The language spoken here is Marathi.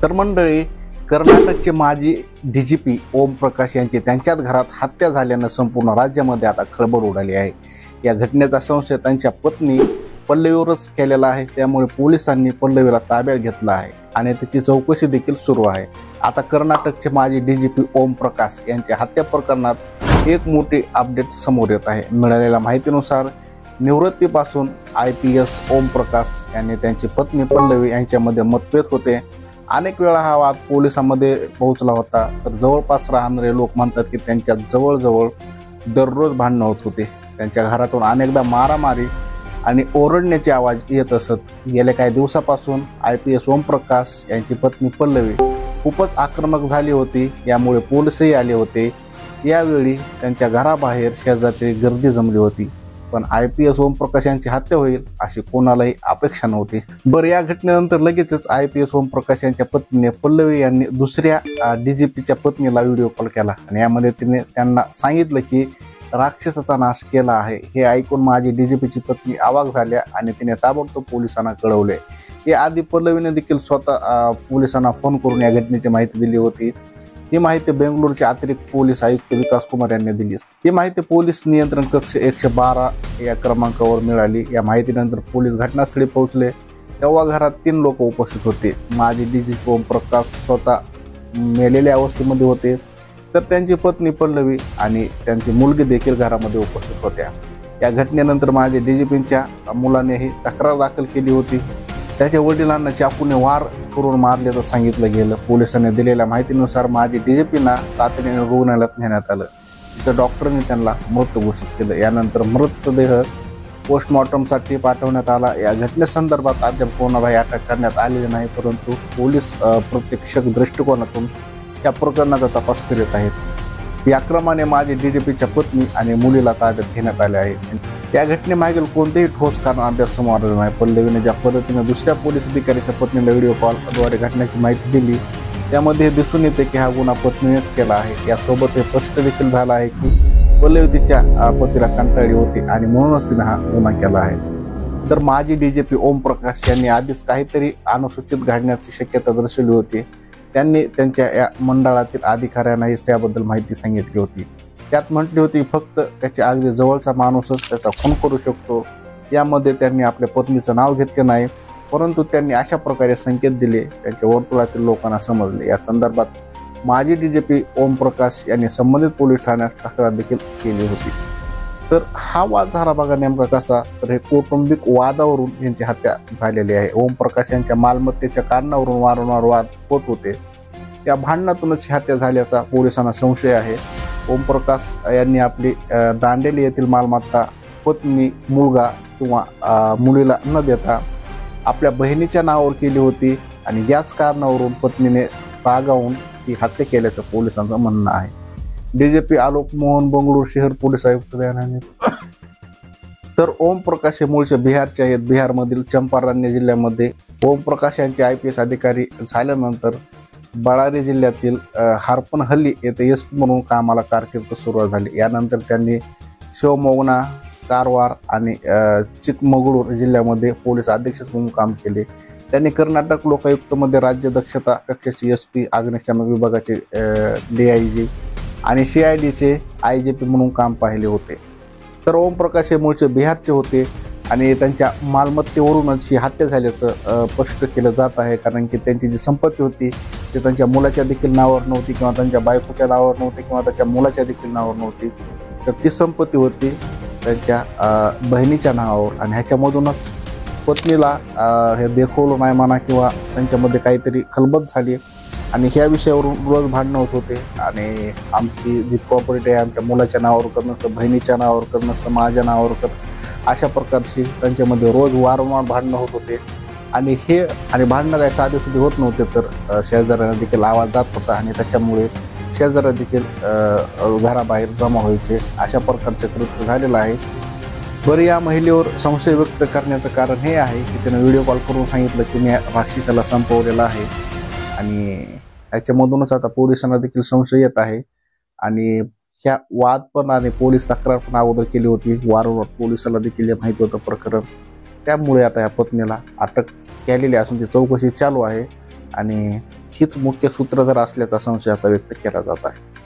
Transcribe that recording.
तर मंडळी, कर्नाटकचे माजी DGP ओम प्रकाश यांची त्यांच्याच घरात हत्या झाल्यानं संपूर्ण राज्यामध्ये आता खळबळ उडाली आहे। या घटनेचा संशय त्यांच्या पत्नी पल्लवीवरच केलेला आहे। त्यामुळे पोलिसांनी पल्लवीला ताब्यात घेतला आहे आणि त्याची चौकशी देखील सुरू आहे। आता कर्नाटकचे माजी DGP ओम प्रकाश यांच्या हत्या प्रकरणात एक मोठी अपडेट समोर येत आहे। मिळालेल्या माहितीनुसार निवृत्तीपासून IPS ओम प्रकाश यांनी त्यांची पत्नी पल्लवी यांच्यामध्ये मतभेद होते। अनेक वेळा हा वाद पोलिसांमध्ये पोहोचला होता। तर जवळपास राहणारे लोक म्हणतात की त्यांच्या जवळजवळ दररोज भांडण होत होते। त्यांच्या घरातून अनेकदा मारामारी आणि ओरडण्याचे आवाज येत असत। गेल्या काही दिवसापासून IPS ओम प्रकाश यांची पत्नी पल्लवी खूपच आक्रमक झाली होती। यामुळे पोलीसही आले होते। यावेळी त्यांच्या घराबाहेर शेजारची गर्दी जमली होती। पण IPS ओम प्रकाश यांची हत्या होईल अशी कोणालाही अपेक्षा नव्हती। बरं, या घटनेनंतर लगेचच IPS ओम प्रकाश यांच्या पत्नीने पल्लवी यांनी दुसऱ्या DGPच्या पत्नीला व्हिडिओ कॉल केला आणि यामध्ये तिने त्यांना सांगितलं की राक्षसाचा नाश केला आहे। हे ऐकून माझी DGPची पत्नी अवाक झाल्या आणि तिने ताबडतोब पोलिसांना कळवले। याआधी पल्लवीने देखील स्वतः पोलिसांना फोन करून या घटनेची माहिती दिली होती। ही माहिती बेंगळूरचे अतिरिक्त पोलीस आयुक्त विकास कुमार यांनी दिली। ही माहिती पोलीस नियंत्रण कक्ष 112 या क्रमांकावर मिळाली। या माहितीनंतर पोलीस घटनास्थळी पोहोचले तेव्हा घरात 3 लोक उपस्थित होते। माजी DGP ओम प्रकाश स्वतः मेलेल्या अवस्थेमध्ये होते, तर त्यांची पत्नी पल्लवी आणि त्यांची मुलगी देखील घरामध्ये उपस्थित होत्या। या घटनेनंतर माजी DGPच्या मुलानेही तक्रार दाखल केली होती। त्याच्या वडिलांना चाकूने वार करून मारल्याचं सांगितलं गेलं। पोलिसांनी दिलेल्या माहितीनुसार माजी DGPना तातडीने रुग्णालयात नेण्यात आलं। तिथं डॉक्टरांनी त्यांना मृत घोषित केलं। यानंतर मृतदेह पोस्टमॉर्टमसाठी पाठवण्यात आला। या घटनेसंदर्भात अद्याप कोणालाही अटक करण्यात आलेली नाही, परंतु पोलीस प्रत्यक्षक दृष्टिकोनातून या प्रकरणाचा तपास करीत आहेत। या क्रमाने माजी DGPच्या पत्नी आणि मुलीला ताब्यात घेण्यात आले आहे। या घटनेमागील कोणतेही ठोस कारण अद्याप समोर आले नाही। पल्लवीने ज्या पद्धतीने दुसऱ्या पोलीस अधिकाऱ्याच्या पत्नीला व्हिडिओ कॉलद्वारे घटनेची माहिती दिली, त्यामध्ये दिसून येते की हा गुन्हा पत्नीनेच केला आहे। यासोबत हे स्पष्ट देखील झालं आहे की पल्लवी तिच्या पतीला कंटाळली होती आणि म्हणूनच तिने हा गुन्हा केला आहे। तर माजी DGP ओम प्रकाश यांनी आधीच काहीतरी अनुसूचित घडण्याची शक्यता दर्शवली होती। त्यांनी त्यांच्या या मंडळातील अधिकाऱ्यांनाही त्याबद्दल माहिती सांगितली होती। त्यात म्हटली होती फक्त त्याच्या अगदी जवळचा माणूसच त्याचा खून करू शकतो। यामध्ये त्यांनी आपल्या पत्नीचं नाव घेतले नाही, परंतु त्यांनी अशा प्रकारे संकेत दिले त्यांच्या वर्तुळातील लोकांना समजले। या संदर्भात माजी DGP ओम प्रकाश यांनी संबंधित पोलीस ठाण्यात तक्रार देखील केली होती। तर हा वाद झाला बघा नेमका कसा, तर हे कौटुंबिक वादावरून यांची हत्या झालेली आहे। ओम प्रकाश यांच्या मालमत्तेच्या कारणावरून वारंवार वाद होत होते। त्या भांडणातूनच हत्या झाल्याचा पोलिसांना संशय आहे। ओम प्रकाश यांनी आपली दांडेली येथील मालमत्ता पत्नी, मुलगा किंवा मुलीला न देता आपल्या बहिणीच्या नावावर केली होती आणि याच कारणावरून पत्नीने रागावून ही हत्या केल्याचं पोलिसांचं म्हणणं आहे। DGP आलोक मोहन बेंगळूर शहर पोलीस आयुक्त यांनी तर ओम प्रकाश हे मूळचे बिहारचे आहेत। बिहारमधील चंपारण्य जिल्ह्यामध्ये ओम प्रकाश यांचे IPS अधिकारी झाल्यानंतर बळारी जिल्ह्यातील हारपनहल्ली येथे SP म्हणून कामाला कारकीर्द सुरुवात झाली। यानंतर त्यांनी शिवमोगा, कारवार आणि चिकमगळूर जिल्ह्यामध्ये पोलीस अधीक्षक म्हणून काम केले। त्यांनी कर्नाटक लोकायुक्तमध्ये राज्य दक्षता कक्षाचे SP, अग्निशमन विभागाचे DIG आणि CIDचे IGP म्हणून काम पाहिले होते। तर ओम प्रकाश हे मूळचे बिहारचे होते आणि त्यांच्या मालमत्तेवरूनच ही हत्या झाल्याचं स्पष्ट केलं जात आहे। कारण की त्यांची जी संपत्ती होती ते त्यांच्या मुलाच्या देखील नावावर नव्हती किंवा त्यांच्या बायकोच्या नावावर नव्हती किंवा त्याच्या मुलाच्या देखील नावावर नव्हती, तर ती संपत्ती होती त्यांच्या बहिणीच्या नावावर। आणि ह्याच्यामधूनच पत्नीला हे देखवलं नाही म्हणा किंवा त्यांच्यामध्ये काहीतरी खलबत झाली आणि ह्या विषयावरून रोज भांडणं होत होते। आणि आमची जी प्रॉपर्टी आहे आमच्या मुलाच्या नावावर कर नसतं, बहिणीच्या नावावर कर नसतं, माझ्या नावावर कर, अशा प्रकारची त्यांच्यामध्ये रोज वारंवार भांडणं होत होते। आणि भांडणं काही साधेसुधे होत नव्हते, तर शेजाऱ्यांना देखील आवाज जात होता आणि त्याच्यामुळे शेजाऱ्या देखील घराबाहेर जमा व्हायचे। अशा प्रकारचे कृत्य झालेलं आहे। बरं, या महिलेवर संशय व्यक्त करण्याचं कारण हे आहे की तिने व्हिडिओ कॉल करून सांगितलं की मी राक्षसाला संपवलेला आहे आणि याच्यामधूनच आता पोलिसांना देखील संशय येत आहे। आणि ह्या वाद पण आणि पोलीस तक्रार पण अगोदर केली होती। वारंवार पोलिसाला देखील माहिती होतं प्रकरण, त्यामुळे आता या पत्नीला अटक केलेली असून ती चौकशी चालू आहे। आणि हीच मुख्य सूत्रधार असल्याचा संशय आता व्यक्त केला जात आहे.